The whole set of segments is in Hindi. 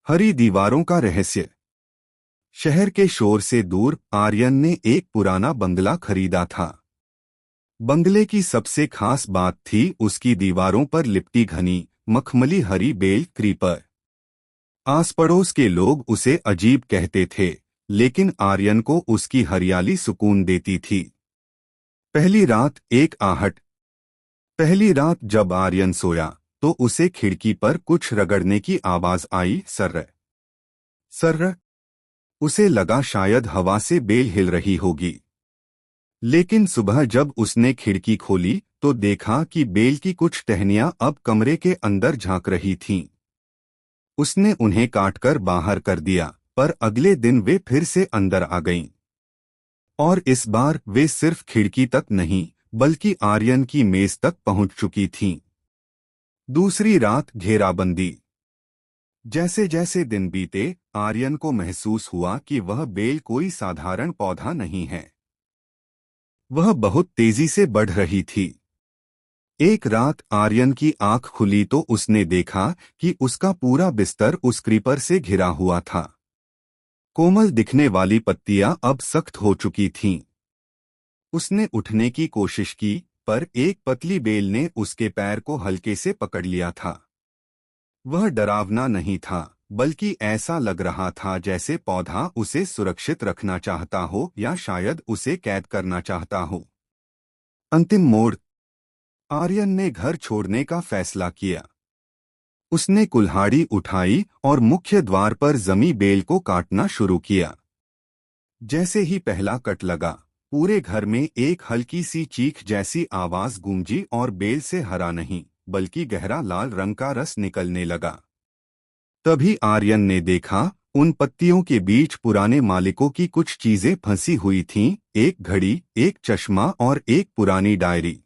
हरी दीवारों का रहस्य। शहर के शोर से दूर आर्यन ने एक पुराना बंगला खरीदा था। बंगले की सबसे खास बात थी उसकी दीवारों पर लिपटी घनी मखमली हरी बेल क्रीपर। आस पड़ोस के लोग उसे अजीब कहते थे, लेकिन आर्यन को उसकी हरियाली सुकून देती थी। पहली रात एक आहट। पहली रात जब आर्यन सोया तो उसे खिड़की पर कुछ रगड़ने की आवाज आई। सर्र सर्र। उसे लगा शायद हवा से बेल हिल रही होगी। लेकिन सुबह जब उसने खिड़की खोली तो देखा कि बेल की कुछ टहनियां अब कमरे के अंदर झांक रही थीं। उसने उन्हें काटकर बाहर कर दिया, पर अगले दिन वे फिर से अंदर आ गईं। और इस बार वे सिर्फ खिड़की तक नहीं, बल्कि आर्यन की मेज तक पहुंच चुकी थीं। दूसरी रात घेराबंदी। जैसे जैसे दिन बीते, आर्यन को महसूस हुआ कि वह बेल कोई साधारण पौधा नहीं है। वह बहुत तेजी से बढ़ रही थी। एक रात आर्यन की आंख खुली तो उसने देखा कि उसका पूरा बिस्तर उस क्रीपर से घिरा हुआ था। कोमल दिखने वाली पत्तियां अब सख्त हो चुकी थीं। उसने उठने की कोशिश की, पर एक पतली बेल ने उसके पैर को हल्के से पकड़ लिया था। वह डरावना नहीं था, बल्कि ऐसा लग रहा था जैसे पौधा उसे सुरक्षित रखना चाहता हो या शायद उसे कैद करना चाहता हो। अंतिम मोड़। आर्यन ने घर छोड़ने का फैसला किया। उसने कुल्हाड़ी उठाई और मुख्य द्वार पर जमी बेल को काटना शुरू किया। जैसे ही पहला कट लगा, पूरे घर में एक हल्की सी चीख जैसी आवाज गूंजी और बेल से हरा नहीं, बल्कि गहरा लाल रंग का रस निकलने लगा। तभी आर्यन ने देखा, उन पत्तियों के बीच पुराने मालिकों की कुछ चीजें फंसी हुई थीं, एक घड़ी, एक चश्मा और एक पुरानी डायरी।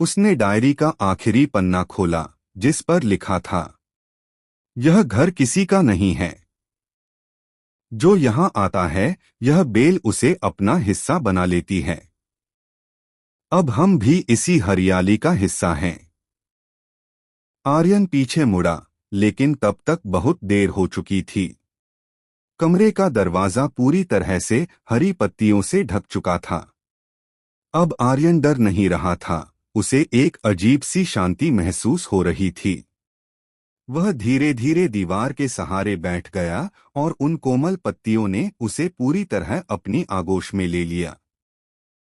उसने डायरी का आखिरी पन्ना खोला, जिस पर लिखा था, यह घर किसी का नहीं है। जो यहाँ आता है, यह बेल उसे अपना हिस्सा बना लेती है। अब हम भी इसी हरियाली का हिस्सा हैं। आर्यन पीछे मुड़ा, लेकिन तब तक बहुत देर हो चुकी थी। कमरे का दरवाजा पूरी तरह से हरी पत्तियों से ढक चुका था। अब आर्यन डर नहीं रहा था, उसे एक अजीब सी शांति महसूस हो रही थी। वह धीरे धीरे दीवार के सहारे बैठ गया और उन कोमल पत्तियों ने उसे पूरी तरह अपनी आगोश में ले लिया।